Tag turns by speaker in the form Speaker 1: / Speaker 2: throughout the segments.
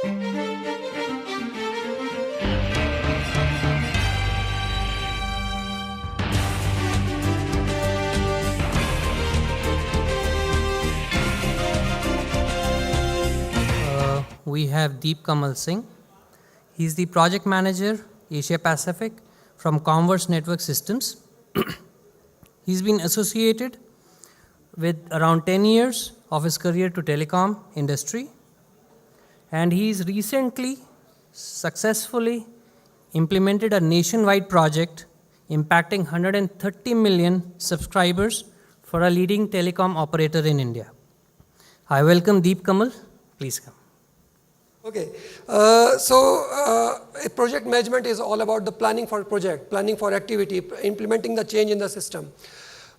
Speaker 1: We have Deep Kamal Singh. He's the project manager, Asia Pacific, from Comverse Network Systems. He's been associated with around 10 years of his career to telecom industry, and he's recently successfully implemented a nationwide project impacting 130 million subscribers for a leading telecom operator in India. I welcome Deep Kamal. Please come.
Speaker 2: Okay, project management is all about the planning for project, planning for activity, implementing the change in the system.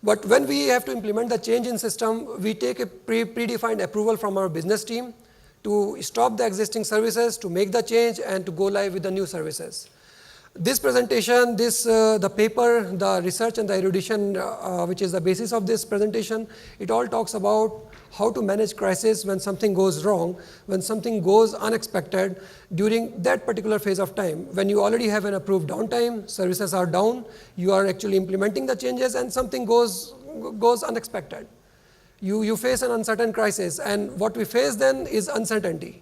Speaker 2: But when we have to implement the change in system, we take a predefined approval from our business team to stop the existing services, to make the change, and to go live with the new services. This presentation, the paper, the research and the erudition, which is the basis of this presentation, it all talks about how to manage crisis when something goes wrong, when something goes unexpected during that particular phase of time. When you already have an approved downtime, services are down, you are actually implementing the changes and something goes unexpected. You face an uncertain crisis, and what we face then is uncertainty,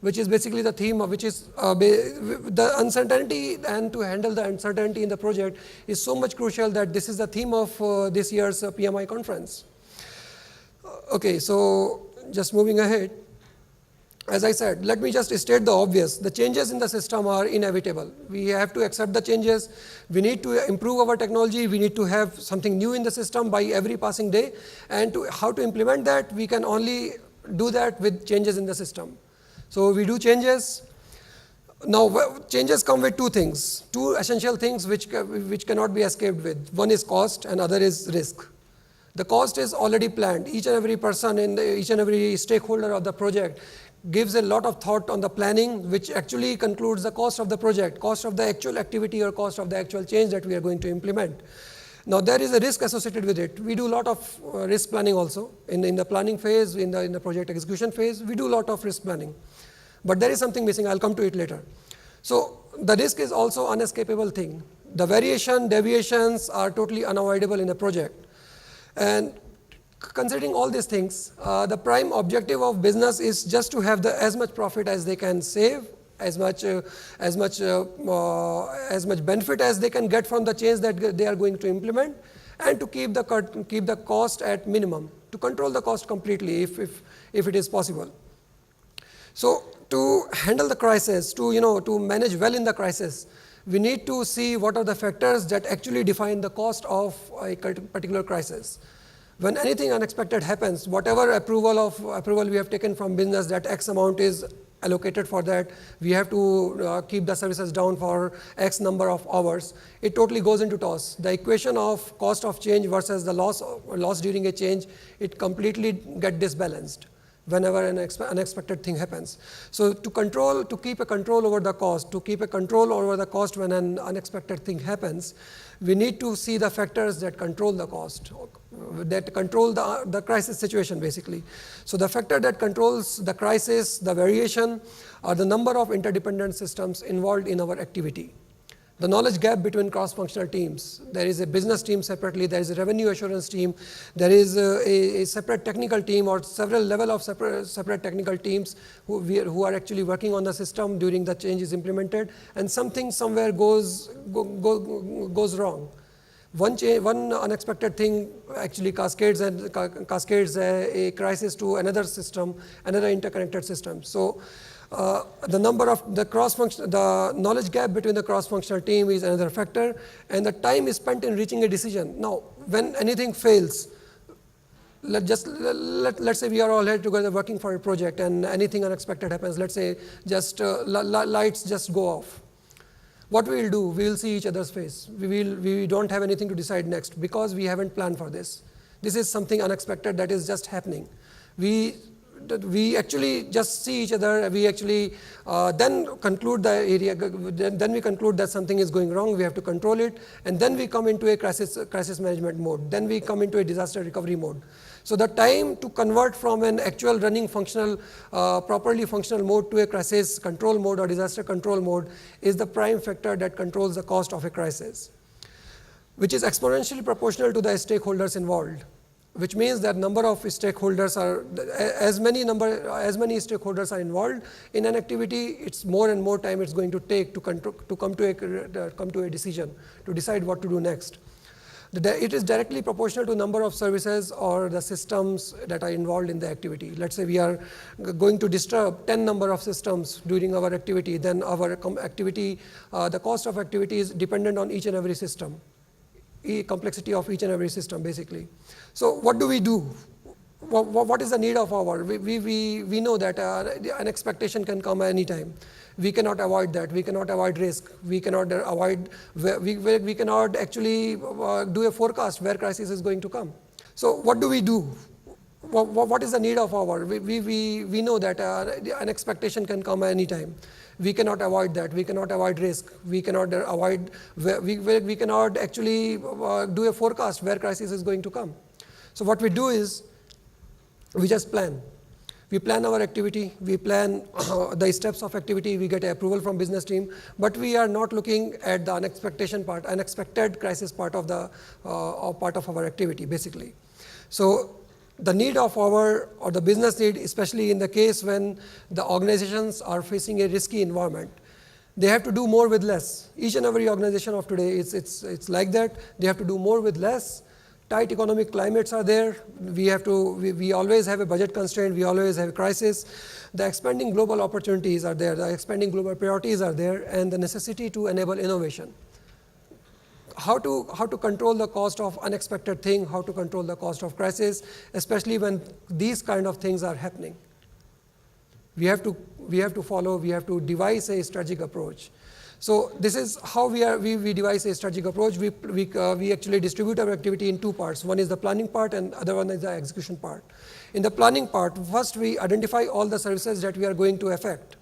Speaker 2: which is basically the theme of which is the uncertainty, and to handle the uncertainty in the project is so much crucial that this is the theme of this year's PMI conference. Okay, so just moving ahead. As I said, let me just state the obvious. The changes in the system are inevitable. We have to accept the changes. We need to improve our technology. We need to have something new in the system by every passing day. And how to implement that, we can only do that with changes in the system. So we do changes. Now, changes come with two things, two essential things which cannot be escaped with. One is cost and other is risk. The cost is already planned. Each and every person each and every stakeholder of the project gives a lot of thought on the planning, which actually concludes the cost of the project, cost of the actual activity or cost of the actual change that we are going to implement. Now, there is a risk associated with it. We do a lot of risk planning also. In the planning phase, in the project execution phase, we do a lot of risk planning. But there is something missing. I'll come to it later. So the risk is also an unescapable thing. The deviations are totally unavoidable in a project. And considering all these things, the prime objective of business is just to have as much profit as they can save, as much benefit as they can get from the change that they are going to implement, and to keep the cost at minimum, to control the cost completely if it is possible. So to handle the crisis, to manage well in the crisis, we need to see what are the factors that actually define the cost of a particular crisis. When anything unexpected happens, whatever approval we have taken from business that X amount is allocated for that, we have to keep the services down for X number of hours, it totally goes into toss. The equation of cost of change versus the loss during a change, it completely gets disbalanced whenever an unexpected thing happens. So to keep a control over the cost, when an unexpected thing happens, we need to see the factors that control the cost, that control the crisis situation basically. So the factor that controls the crisis, the variation, are the number of interdependent systems involved in our activity. The knowledge gap between cross-functional teams. There is a business team separately, there is a revenue assurance team, there is a separate technical team or several level of separate technical teams who are actually working on the system during the change is implemented, and something somewhere goes wrong. One unexpected thing actually cascades a crisis to another system, another interconnected system. So the knowledge gap between the cross-functional team is another factor, and the time is spent in reaching a decision. Now, when anything fails, let's say we are all here together working for a project, and anything unexpected happens. Let's say just lights just go off. What we will do? We will see each other's face. We don't have anything to decide next because we haven't planned for this. This is something unexpected that is just happening. We we actually just see each other. We actually then conclude the area. Then we conclude that something is going wrong. We have to control it, and then we come into a crisis management mode. Then we come into a disaster recovery mode. So the time to convert from an actual running functional, properly functional mode to a crisis control mode or disaster control mode is the prime factor that controls the cost of a crisis, which is exponentially proportional to the stakeholders involved, which means that number of stakeholders are, as many stakeholders are involved in an activity, it's more and more time it's going to take to come to a decision, to decide what to do next. It is directly proportional to number of services or the systems that are involved in the activity. Let's say we are going to disturb 10 number of systems during our activity, then our activity, the cost of activity is dependent on each and every system, complexity of each and every system basically. So what do we do? What is the need of our? We know that an expectation can come at any time. We cannot avoid that. We cannot avoid risk. We cannot avoid. We cannot actually do a forecast where crisis is going to come. So what do we do? What is the need of our? We know that an expectation can come at any time. We cannot avoid that. We cannot avoid risk. We cannot avoid. We cannot actually do a forecast where crisis is going to come. So what we do is we just plan. We plan our activity, we plan the steps of activity, we get approval from business team, but we are not looking at the unexpected crisis part of our activity basically. So the need of our, or the business need, especially in the case when the organizations are facing a risky environment, they have to do more with less. Each and every organization of today, it's like that. They have to do more with less. Tight economic climates are there. We always have a budget constraint. We always have a crisis. The expanding global opportunities are there. The expanding global priorities are there, and the necessity to enable innovation. How to control the cost of unexpected thing? How to control the cost of crisis, especially when these kind of things are happening. We have to devise a strategic approach. So this is how we devise a strategic approach. We actually distribute our activity in two parts. One is the planning part and other one is the execution part. In the planning part, first we identify all the services that we are going to affect.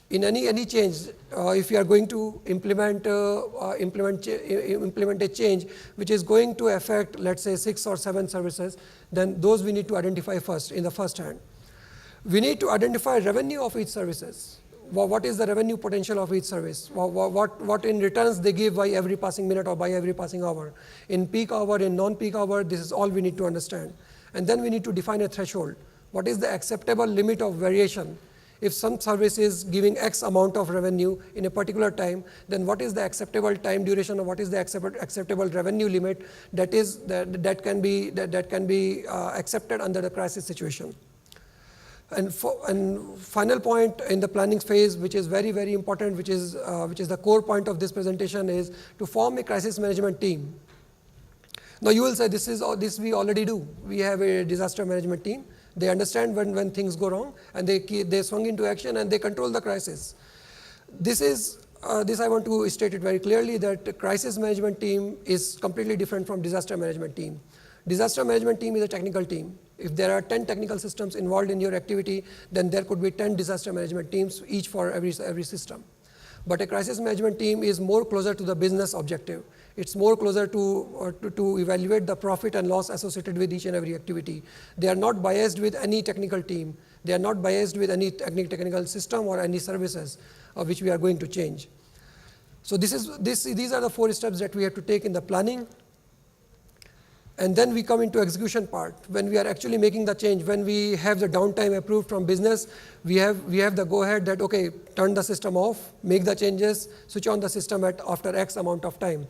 Speaker 2: In any change, if we are going to implement a change which is going to affect, let's say, 6 or 7 services, then those we need to identify first in the first hand. We need to identify revenue of each services. What is the revenue potential of each service? What in returns they give by every passing minute or by every passing hour? In peak hour, in non-peak hour, this is all we need to understand. And then we need to define a threshold. What is the acceptable limit of variation? If some service is giving X amount of revenue in a particular time, then what is the acceptable time duration, or what is the acceptable revenue limit that can be accepted under the crisis situation? And final point in the planning phase, which is very, very important, which is the core point of this presentation, is to form a crisis management team. Now you will say, this we already do. We have a disaster management team. They understand when things go wrong, and they swung into action and they control the crisis. This I want to state it very clearly, that the crisis management team is completely different from disaster management team. Disaster management team is a technical team. If there are 10 technical systems involved in your activity, then there could be 10 disaster management teams, each for every system. But a crisis management team is more closer to the business objective. It's more closer to evaluate the profit and loss associated with each and every activity. They are not biased with any technical team. They are not biased with any technical system or any services which we are going to change. So these are the 4 steps that we have to take in the planning. And then we come into execution part. When we are actually making the change, when we have the downtime approved from business, we have the go-ahead that, okay, turn the system off, make the changes, switch on the system after X amount of time.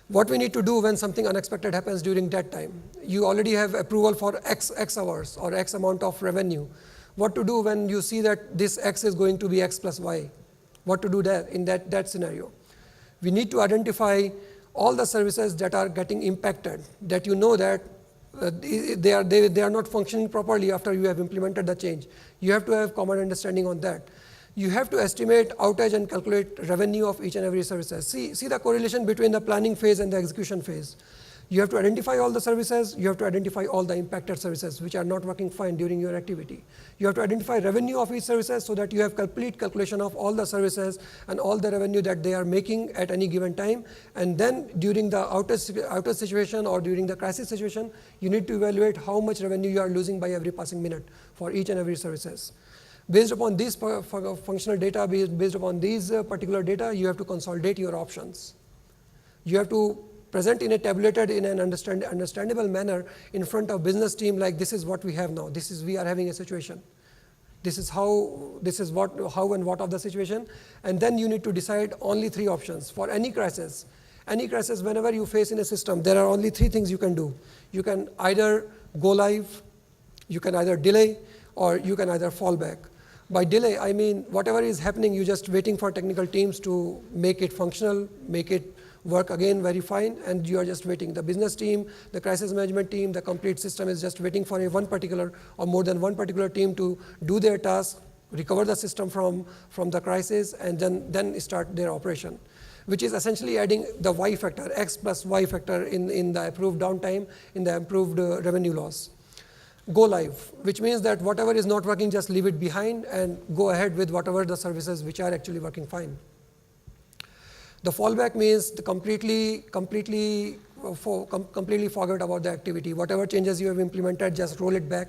Speaker 2: What we need to do when something unexpected happens during that time? You already have approval for X hours or X amount of revenue. What to do when you see that this X is going to be X plus Y? What to do there in that scenario? We need to identify all the services that are getting impacted, that you know that they are not functioning properly after you have implemented the change. You have to have common understanding on that. You have to estimate outage and calculate revenue of each and every services. See the correlation between the planning phase and the execution phase. You have to identify all the services. You have to identify all the impacted services which are not working fine during your activity. You have to identify revenue of each services so that you have complete calculation of all the services and all the revenue that they are making at any given time. And then during the outage situation or during the crisis situation, you need to evaluate how much revenue you are losing by every passing minute for each and every services. Based upon these functional data, based upon these particular data, you have to consolidate your options. You have to present in a tabulated, in an understandable manner in front of business team, like this is what we have now. We are having a situation. This is how and what of the situation. And then you need to decide only 3 options for any crisis. Any crisis, whenever you face in a system, there are only 3 things you can do. You can either go live, you can either delay, or you can either fall back. By delay, I mean whatever is happening, you're just waiting for technical teams to make it functional, make it work again very fine, and you are just waiting. The business team, the crisis management team, the complete system is just waiting for one particular or more than one particular team to do their task, recover the system from the crisis, and then start their operation, which is essentially adding the Y factor, X plus Y factor in the approved downtime, in the improved revenue loss. Go live, which means that whatever is not working, just leave it behind and go ahead with whatever the services which are actually working fine. The fallback means the completely forget about the activity. Whatever changes you have implemented, just roll it back,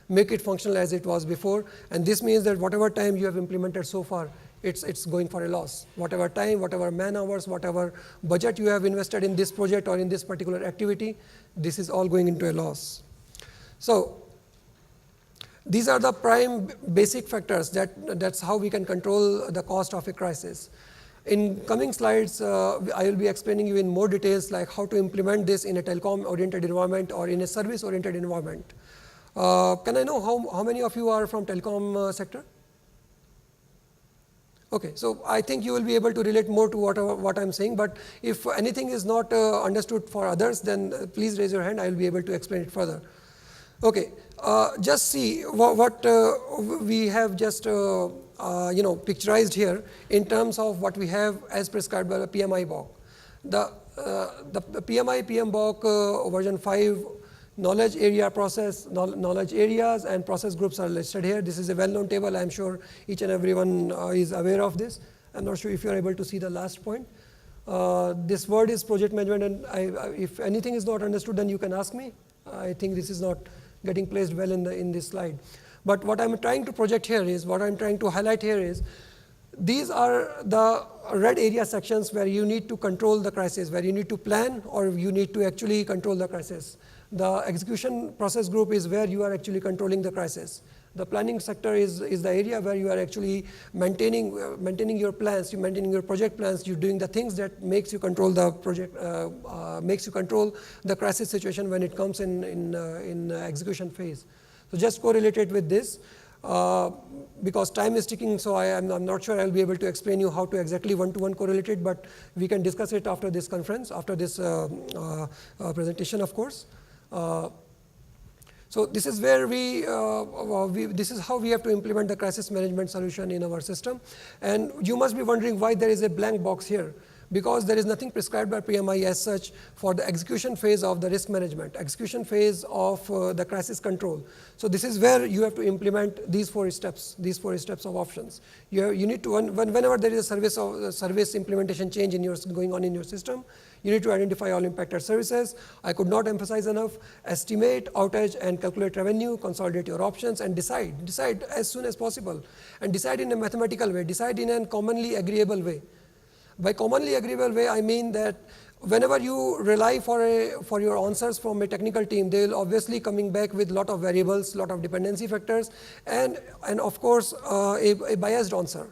Speaker 2: make it functional as it was before. And this means that whatever time you have implemented so far, it's going for a loss. Whatever time, whatever man hours, whatever budget you have invested in this project or in this particular activity, this is all going into a loss. So these are the prime basic factors that's how we can control the cost of a crisis. In coming slides, I will be explaining you in more details like how to implement this in a telecom-oriented environment or in a service-oriented environment. Can I know how many of you are from telecom sector? Okay, so I think you will be able to relate more to what I'm saying, but if anything is not understood for others, then please raise your hand. I will be able to explain it further. Okay, just see what we have just picturized here in terms of what we have as prescribed by the PMI-BOK. The PMI PM-BOK version 5 knowledge area process, knowledge areas and process groups are listed here. This is a well-known table. I'm sure each and everyone is aware of this. I'm not sure if you're able to see the last point. This word is project management, and if anything is not understood, then you can ask me. I think this is not getting placed well in this slide. But what I'm trying to project here is, what I'm trying to highlight here is, these are the red area sections where you need to control the crisis, where you need to plan or you need to actually control the crisis. The execution process group is where you are actually controlling the crisis. The planning sector is the area where you are actually maintaining your plans, you're maintaining your project plans, you're doing the things that makes you control the project, makes you control the crisis situation when it comes in execution phase. So just correlate it with this. Because time is ticking, so I'm not sure I'll be able to explain you how to exactly one-to-one correlate it, but we can discuss it after this conference, after this presentation, of course. So this is where this is how we have to implement the crisis management solution in our system. And you must be wondering why there is a blank box here. Because there is nothing prescribed by PMI as such for the execution phase of the risk management, execution phase of the crisis control. So this is where you have to implement these 4 steps of options. You need to, whenever there is a service implementation change going on in your system, you need to identify all impacted services. I could not emphasize enough, estimate outage and calculate revenue, consolidate your options, and decide as soon as possible. And decide in a mathematical way, decide in a commonly agreeable way. By commonly agreeable way, I mean that whenever you rely for your answers from a technical team, they will obviously coming back with a lot of variables, lot of dependency factors, and of course a biased answer.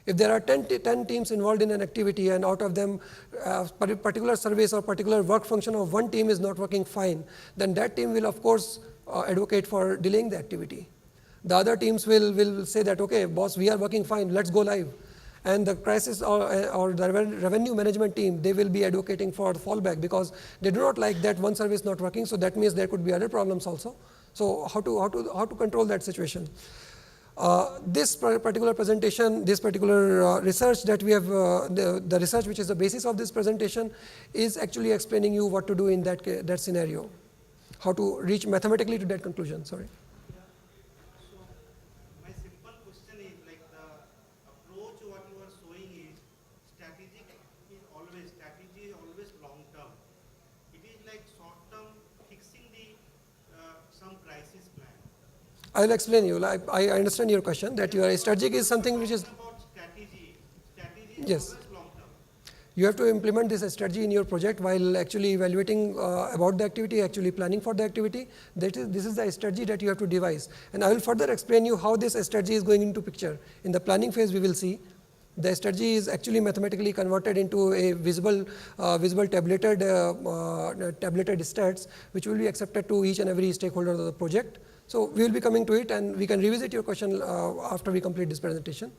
Speaker 2: If there are 10 teams involved in an activity and out of them particular service or particular work function of one team is not working fine, then that team will of course advocate for delaying the activity. The other teams will say that, okay, boss, we are working fine, let's go live. And the crisis or the revenue management team, they will be advocating for fallback because they do not like that one service not working. So that means there could be other problems also. So how to control that situation? This particular presentation, this particular research that we have, the research which is the basis of this presentation is actually explaining you what to do in that scenario, how to reach mathematically to that conclusion, sorry.
Speaker 3: So my simple question is like the approach what you are showing is strategy is always long term. It is like short term fixing the some crisis plan.
Speaker 2: I'll explain you. I understand your question that your strategic is something which is,
Speaker 3: About strategy is
Speaker 2: yes.
Speaker 3: always long term.
Speaker 2: You have to implement this strategy in your project while actually evaluating about the activity, actually planning for the activity. This is the strategy that you have to devise. And I will further explain you how this strategy is going into picture. In the planning phase, we will see the strategy is actually mathematically converted into a visible tabulated stats, which will be accepted to each and every stakeholder of the project. So we will be coming to it, and we can revisit your question after we complete this presentation.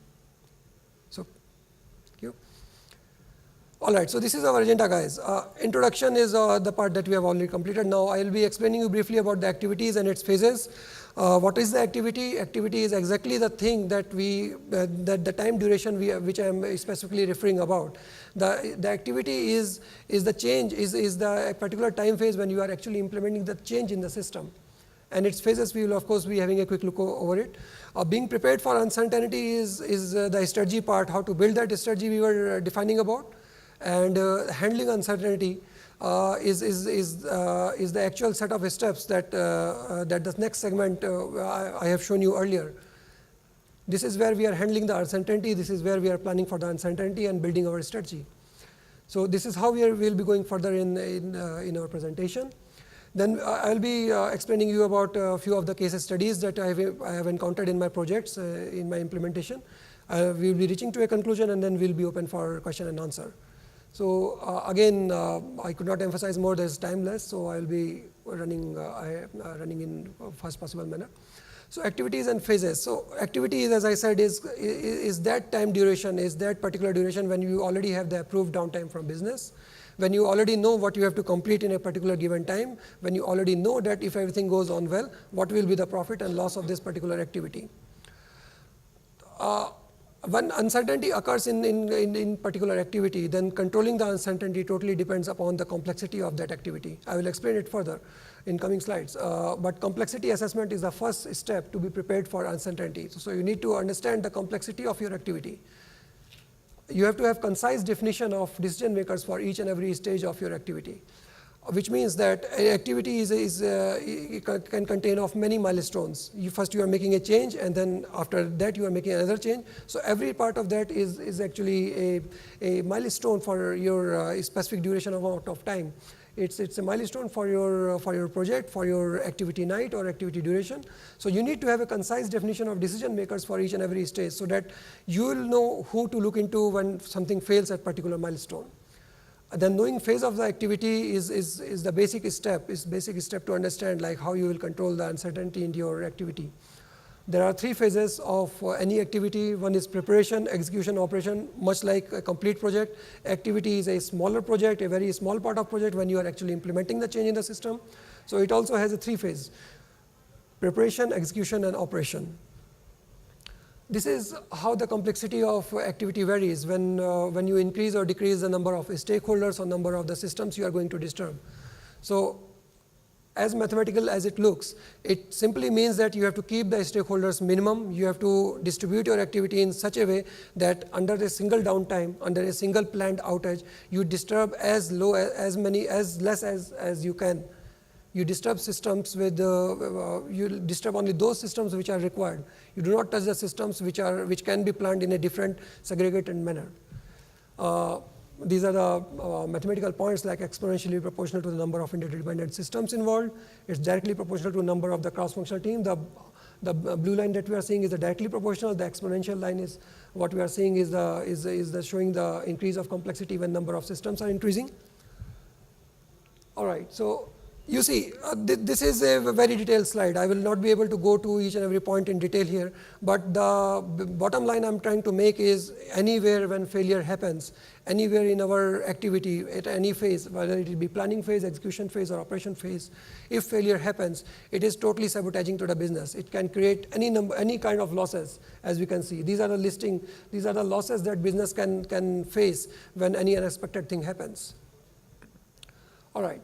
Speaker 2: So, thank you. All right, so this is our agenda, guys. Introduction is the part that we have already completed. Now I will be explaining you briefly about the activities and its phases. What is the activity? Activity is exactly the thing that that the time duration which I am specifically referring about. The activity is the change, is the particular time phase when you are actually implementing the change in the system. And its phases, we will of course be having a quick look over it. Being prepared for uncertainty is the strategy part, how to build that strategy we were defining about. And handling uncertainty is the actual set of steps that the next segment I have shown you earlier. This is where we are handling the uncertainty. This is where we are planning for the uncertainty and building our strategy. So this is how we will be going further in our presentation. Then I will be explaining you about a few of the case studies that I have encountered in my projects, in my implementation. We will be reaching to a conclusion, and then we will be open for question and answer. So again, I could not emphasize more, there is time less, so I will be running in fast possible manner. So activities and phases. So activities, as I said, is that time duration, is that particular duration when you already have the approved downtime from business, when you already know what you have to complete in a particular given time, when you already know that if everything goes on well, what will be the profit and loss of this particular activity. When uncertainty occurs in particular activity, then controlling the uncertainty totally depends upon the complexity of that activity. I will explain it further in coming slides. But complexity assessment is the first step to be prepared for uncertainty. So you need to understand the complexity of your activity. You have to have concise definition of decision makers for each and every stage of your activity, which means that an activity can contain of many milestones. First you are making a change, and then after that you are making another change. So every part of that is actually a milestone for your specific duration amount of time. It's a milestone for your project, for your activity night or activity duration. So you need to have a concise definition of decision makers for each and every stage, so that you will know who to look into when something fails at particular milestone. Then knowing phase of the activity is the basic step to understand like how you will control the uncertainty in your activity. There are three phases of any activity. One is preparation, execution, operation. Much like a complete project, activity is a smaller project, a very small part of project when you are actually implementing the change in the system. So it also has a three phase: preparation, execution, and operation. This is how the complexity of activity varies when you increase or decrease the number of stakeholders or number of the systems you are going to disturb. So as mathematical as it looks, it simply means that you have to keep the stakeholders minimum. You have to distribute your activity in such a way that under a single downtime, under a single planned outage, you disturb as less as you can. You disturb systems with you disturb only those systems which are required. You do not touch the systems which can be planned in a different segregated manner. These are the mathematical points, like exponentially proportional to the number of interdependent systems involved. It's directly proportional to the number of the cross-functional team. The blue line that we are seeing is the directly proportional. The exponential line is what we are seeing is showing the increase of complexity when number of systems are increasing. All right, so You see, this is a very detailed slide. I will not be able to go to each and every point in detail here, but the bottom line I'm trying to make is anywhere when failure happens, anywhere in our activity at any phase, whether it be planning phase, execution phase, or operation phase, if failure happens, it is totally sabotaging to the business. It can create any kind of losses, as we can see. These are the losses that business can face when any unexpected thing happens. All right.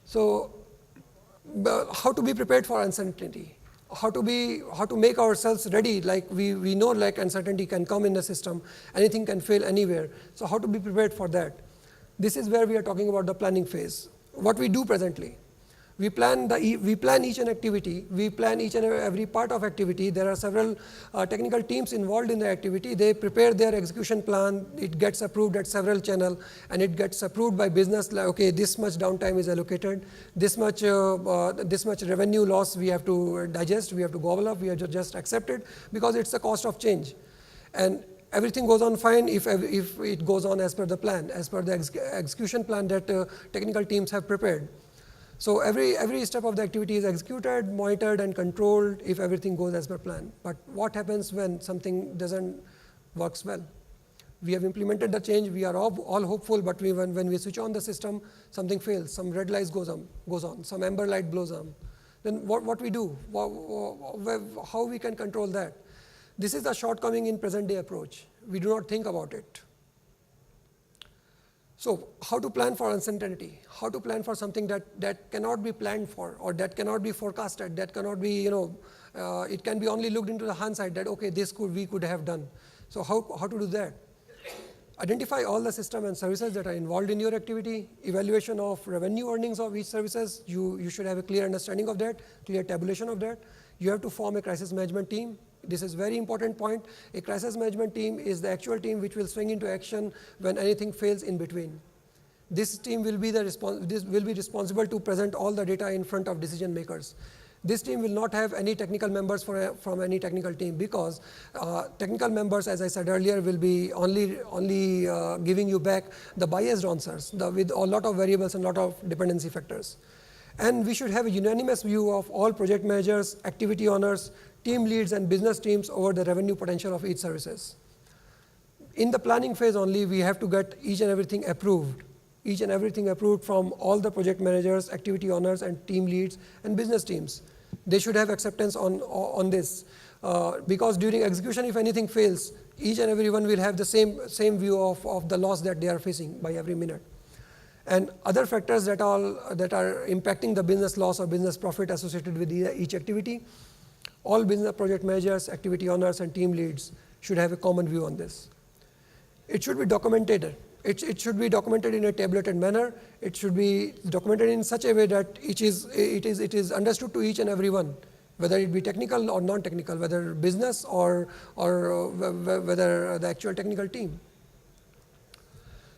Speaker 2: So, how to be prepared for uncertainty? How to make ourselves ready? Like we know, like uncertainty can come in the system. Anything can fail anywhere. So, how to be prepared for that? This is where we are talking about the planning phase. What we do presently. We plan each and activity. We plan each and every part of activity. There are several technical teams involved in the activity. They prepare their execution plan. It gets approved at several channels, and it gets approved by business. Like, okay, this much downtime is allocated. This much revenue loss we have to digest. We have to gobble up. We have to just accept it because it's the cost of change, and everything goes on fine if it goes on as per the plan, as per the execution plan that technical teams have prepared. So every step of the activity is executed, monitored, and controlled if everything goes as per plan. But what happens when something doesn't work well? We have implemented the change. We are all hopeful, but when we switch on the system, something fails. Some red light goes on. Some amber light blows on. Then what we do? How we can control that? This is the shortcoming in present day approach. We do not think about it. So how to plan for uncertainty? How to plan for something that cannot be planned for, or that cannot be forecasted, that cannot be, it can be only looked into the hindsight that, okay, we could have done. So how to do that? Identify all the system and services that are involved in your activity. Evaluation of revenue earnings of each services. You should have a clear understanding of that, clear tabulation of that. You have to form a crisis management team. This is very important point. A crisis management team is the actual team which will swing into action when anything fails in between. This team will be responsible to present all the data in front of decision makers. This team will not have any technical members from any technical team, because technical members, as I said earlier, will be only giving you back the biased answers with a lot of variables and a lot of dependency factors. And we should have a unanimous view of all project managers, activity owners, team leads, and business teams over the revenue potential of each services. In the planning phase only, we have to get each and everything approved. Each and everything approved from all the project managers, activity owners, and team leads, and business teams. They should have acceptance on this. Because during execution, if anything fails, each and everyone will have the same view of the loss that they are facing by every minute. And other factors that are impacting the business loss or business profit associated with each activity, all business project managers, activity owners, and team leads should have a common view on this. It should be documented. It should be documented in a tabulated manner. It should be documented in such a way that it is understood to each and everyone, whether it be technical or non-technical, whether business or whether the actual technical team.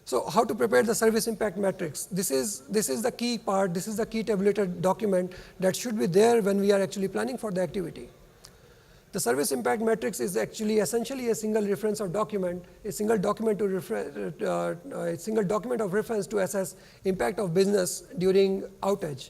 Speaker 2: So how to prepare the service impact matrix? This is the key part. This is the key tabulated document that should be there when we are actually planning for the activity. The service impact matrix is actually essentially a single reference or document, a single document of reference to assess impact of business during outage.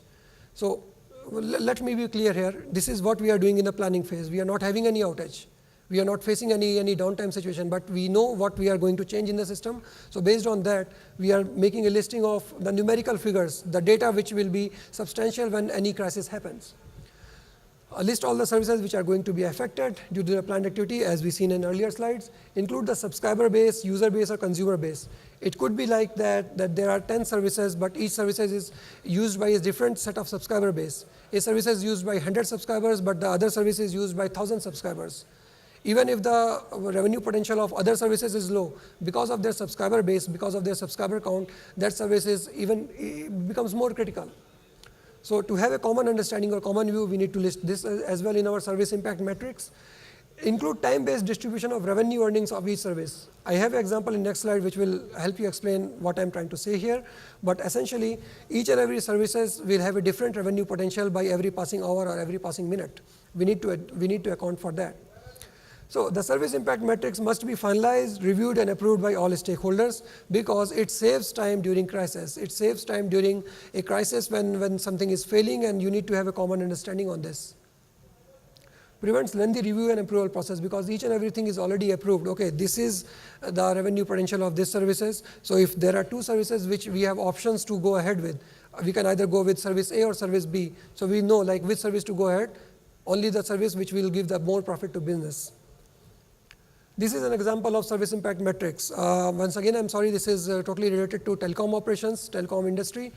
Speaker 2: So let me be clear here. This is what we are doing in the planning phase. We are not having any outage. We are not facing any downtime situation, but we know what we are going to change in the system. So based on that, we are making a listing of the numerical figures, the data which will be substantial when any crisis happens. List all the services which are going to be affected due to the planned activity, as we've seen in earlier slides. Include the subscriber base, user base, or consumer base. It could be like that there are 10 services, but each service is used by a different set of subscriber base. A service is used by 100 subscribers, but the other service is used by 1,000 subscribers. Even if the revenue potential of other services is low, because of their subscriber base, because of their subscriber count, that service becomes more critical. So to have a common understanding or common view, we need to list this as well in our service impact matrix. Include time-based distribution of revenue earnings of each service. I have an example in next slide which will help you explain what I'm trying to say here. But essentially, each and every services will have a different revenue potential by every passing hour or every passing minute. We need to account for that. So the service impact metrics must be finalized, reviewed, and approved by all stakeholders because it saves time during crisis. It saves time during a crisis when something is failing and you need to have a common understanding on this. Prevents lengthy review and approval process because each and everything is already approved. Okay, this is the revenue potential of these services. So if there are two services which we have options to go ahead with, we can either go with service A or service B. So we know like which service to go ahead, only the service which will give the more profit to business. This is an example of service impact metrics. Once again, I'm sorry, this is totally related to telecom operations, telecom industry.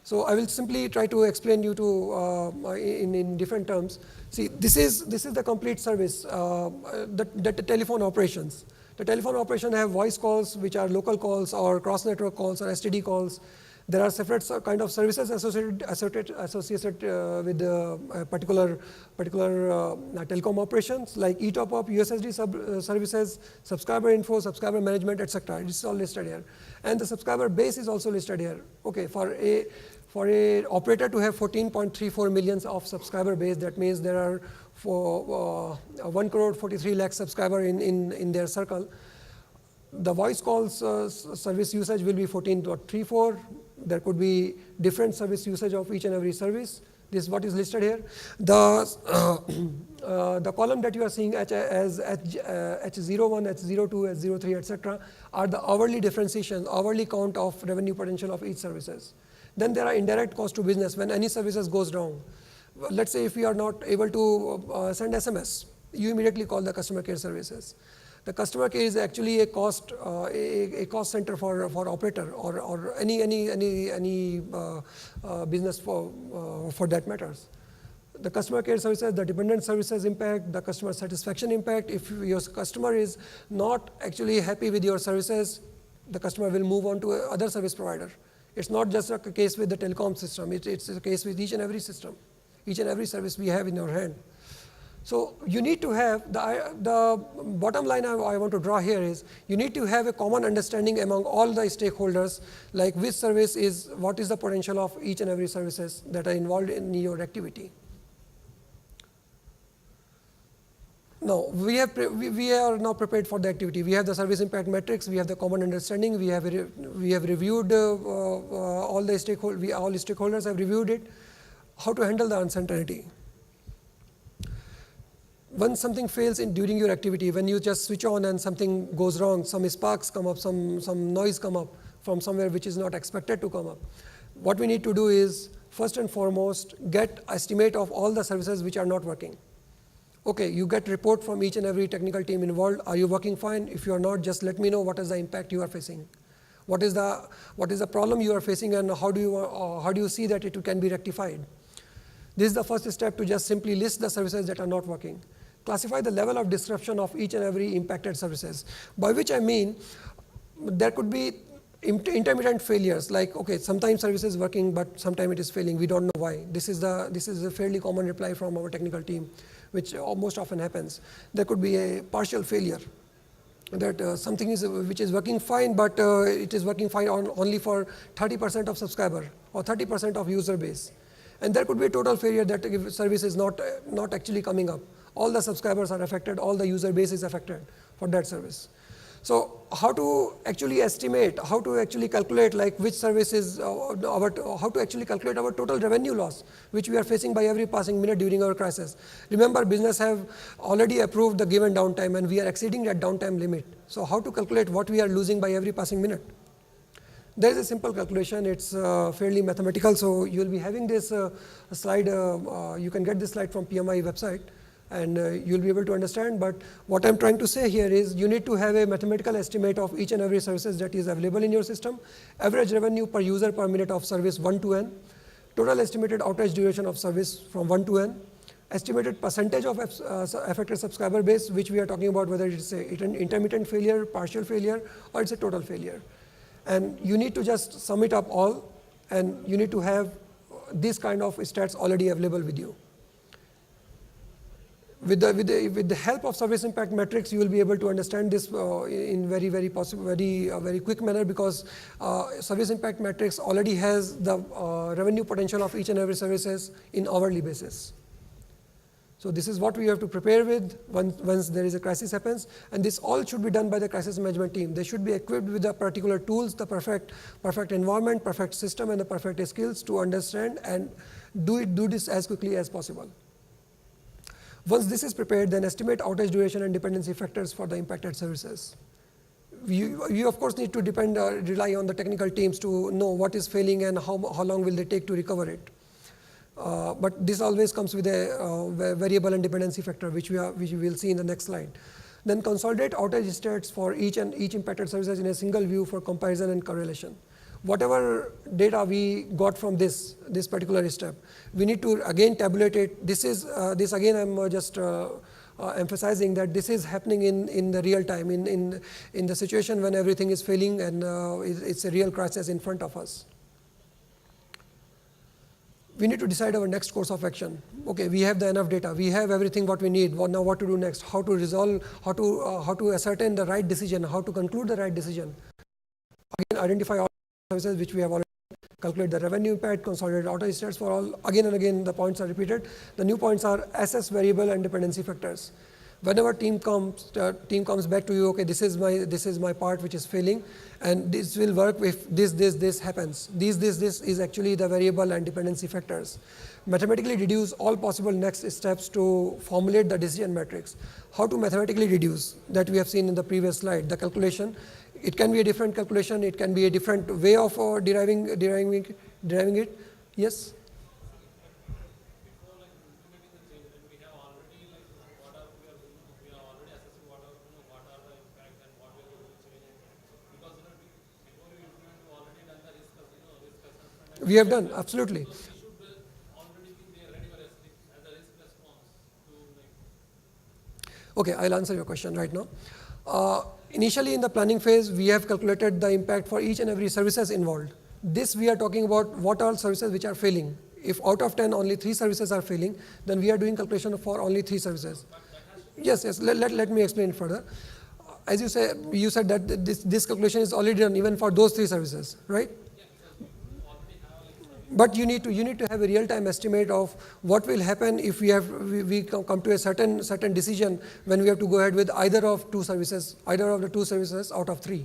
Speaker 2: So I will simply try to explain you to in different terms. See, this is the complete service, the telephone operations. The telephone operation have voice calls, which are local calls or cross-network calls or STD calls. There are separate kind of services associated with particular telecom operations like e-top-up, USSD services, subscriber info, subscriber management, etc. This is all listed here, and the subscriber base is also listed here. Okay, for a operator to have 14.34 million of subscriber base, that means there are 1 crore 43 lakh subscriber in their circle. The voice calls service usage will be 14.34. There could be different service usage of each and every service. This is what is listed here. The column that you are seeing as H01, H02, H03, etc. are the hourly differentiation, hourly count of revenue potential of each services. Then there are indirect cost to business when any services goes wrong. Let's say if you are not able to send SMS, you immediately call the customer care services. The customer care is actually a cost center for operator or any business for that matters. The customer care services, the dependent services impact, the customer satisfaction impact. If your customer is not actually happy with your services, the customer will move on to other service provider. It's not just a case with the telecom system. It's a case with each and every system, each and every service we have in our hand. So you need to have, the bottom line I want to draw here is, you need to have a common understanding among all the stakeholders, like which service is, what is the potential of each and every services that are involved in your activity. Now, we are now prepared for the activity. We have the service impact metrics, we have the common understanding, we have reviewed all the stakeholders, all stakeholders have reviewed it, how to handle the uncertainty. When something fails during your activity, when you just switch on and something goes wrong, some sparks come up, some noise come up from somewhere which is not expected to come up. What we need to do is, first and foremost, get estimate of all the services which are not working. Okay, you get report from each and every technical team involved. Are you working fine? If you are not, just let me know what is the impact you are facing. What is the problem you are facing, and how do you see that it can be rectified? This is the first step, to just simply list the services that are not working. Classify the level of disruption of each and every impacted services. By which I mean, there could be intermittent failures, like, okay, sometimes service is working, but sometimes it is failing. We don't know why. This is a fairly common reply from our technical team, which most often happens. There could be a partial failure, that something which is working fine, but it is working fine only for 30% of subscriber or 30% of user base. And there could be a total failure, that if service is not actually coming up. All the subscribers are affected, all the user base is affected for that service. So how to actually estimate, how to actually calculate, like which service is how to actually calculate our total revenue loss, which we are facing by every passing minute during our crisis. Remember, business have already approved the given downtime, and we are exceeding that downtime limit. So how to calculate what we are losing by every passing minute? There is a simple calculation. It's fairly mathematical. So you will be having this slide. You can get this slide from PMI website, and you'll be able to understand. But what I'm trying to say here is, you need to have a mathematical estimate of each and every services that is available in your system. Average revenue per user per minute of service 1 to n. Total estimated outage duration of service from 1 to n. Estimated percentage of affected subscriber base, which we are talking about, whether it's an intermittent failure, partial failure, or it's a total failure. And you need to just sum it up all, and you need to have these kind of stats already available with you. With the help of service impact metrics, you will be able to understand this in very quick manner, because service impact metrics already has the revenue potential of each and every services in hourly basis. So this is what we have to prepare with once there is a crisis happens, and this all should be done by the crisis management team. They should be equipped with the particular tools, the perfect environment, perfect system, and the perfect skills to understand and do this as quickly as possible. Once this is prepared, then estimate outage duration and dependency factors for the impacted services. You of course need to rely on the technical teams to know what is failing and how long will they take to recover it. But this always comes with a variable and dependency factor, which we will see in the next slide. Then consolidate outage stats for each impacted services in a single view for comparison and correlation. Whatever data we got from this particular step, we need to again tabulate it. This again I'm just emphasizing that this is happening in the real time, in the situation when everything is failing and it's a real crisis in front of us. We need to decide our next course of action. Okay, we have enough data. We have everything what we need. Now what to do next? How to resolve? How to ascertain the right decision? How to conclude the right decision? Again, identify all services which we have already. Calculate the revenue impact. Consolidate outage stats for all. Again and again, the points are repeated. The new points are assess variable and dependency factors. Whenever team comes back to you, okay, this is my part which is failing, and this will work if this happens. This is actually the variable and dependency factors. Mathematically reduce all possible next steps to formulate the decision matrix. How to mathematically reduce? That we have seen in the previous slide. The calculation. It can be a different calculation. It can be a different way of deriving it. Yes. We have done, absolutely. Okay, I'll answer your question right now. Initially in the planning phase, we have calculated the impact for each and every services involved. This we are talking about what all services which are failing. If out of 10 only 3 services are failing, then we are doing calculation for only 3 services. Yes, let me explain further. As you said that this calculation is already done even for those 3 services, right? But you need to have a real-time estimate of what will happen if we come to a certain decision when we have to go ahead with either of the 2 services out of 3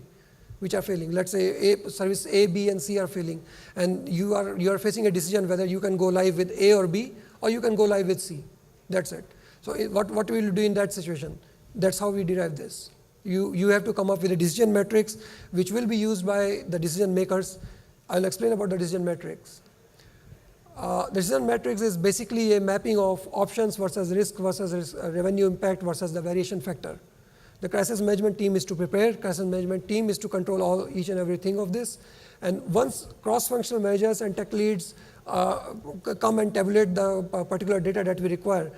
Speaker 2: which are failing. Let's say service A, B, and C are failing, and you are facing a decision whether you can go live with A or B, or you can go live with C. That's it. So what we will do in that situation? That's how we derive this. You have to come up with a decision matrix which will be used by the decision makers. I'll explain about the decision matrix. The decision matrix is basically a mapping of options versus risk versus revenue impact versus the variation factor. The crisis management team is to prepare, crisis management team is to control each and everything of this. And once cross-functional managers and tech leads come and tabulate the particular data that we require,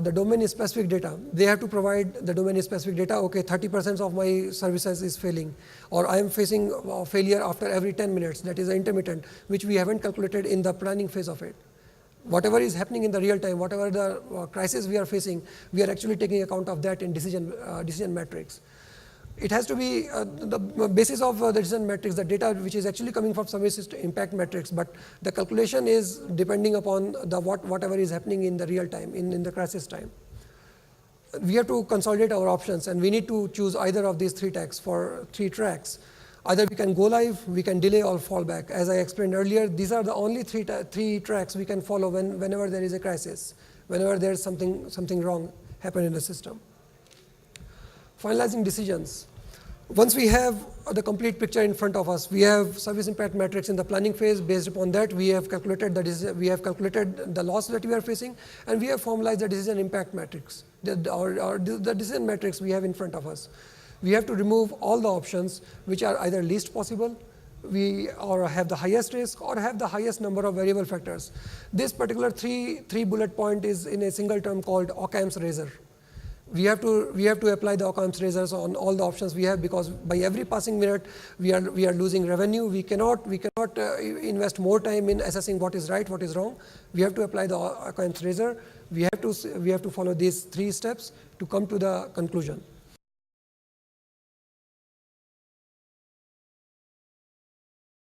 Speaker 2: the domain-specific data, they have to provide the domain-specific data. Okay, 30% of my services is failing, or I am facing failure after every 10 minutes. That is intermittent, which we haven't calculated in the planning phase of it. Whatever is happening in the real time, whatever the crisis we are facing, we are actually taking account of that in decision matrix. It has to be the basis of the decision matrix, the data which is actually coming from services to impact matrix, but the calculation is depending upon whatever is happening in the real time, in the crisis time. We have to consolidate our options, and we need to choose either of these 3 tracks for 3 tracks. Either we can go live, we can delay, or fall back. As I explained earlier, these are the only 3 tracks we can follow whenever there is a crisis, whenever there is something wrong happen in the system. Finalizing decisions. Once we have the complete picture in front of us, we have service impact matrix in the planning phase. Based upon that, we have calculated the loss that we are facing, and we have formalized the decision impact matrix. The decision matrix we have in front of us. We have to remove all the options which are either least possible, or have the highest risk, or have the highest number of variable factors. This particular three bullet point is in a single term called Occam's razor. We have to apply the Occam's razors on all the options we have, because by every passing minute we are losing revenue. We cannot invest more time in assessing what is right, what is wrong. We have to apply the Occam's razor. We have to follow these 3 steps to come to the conclusion.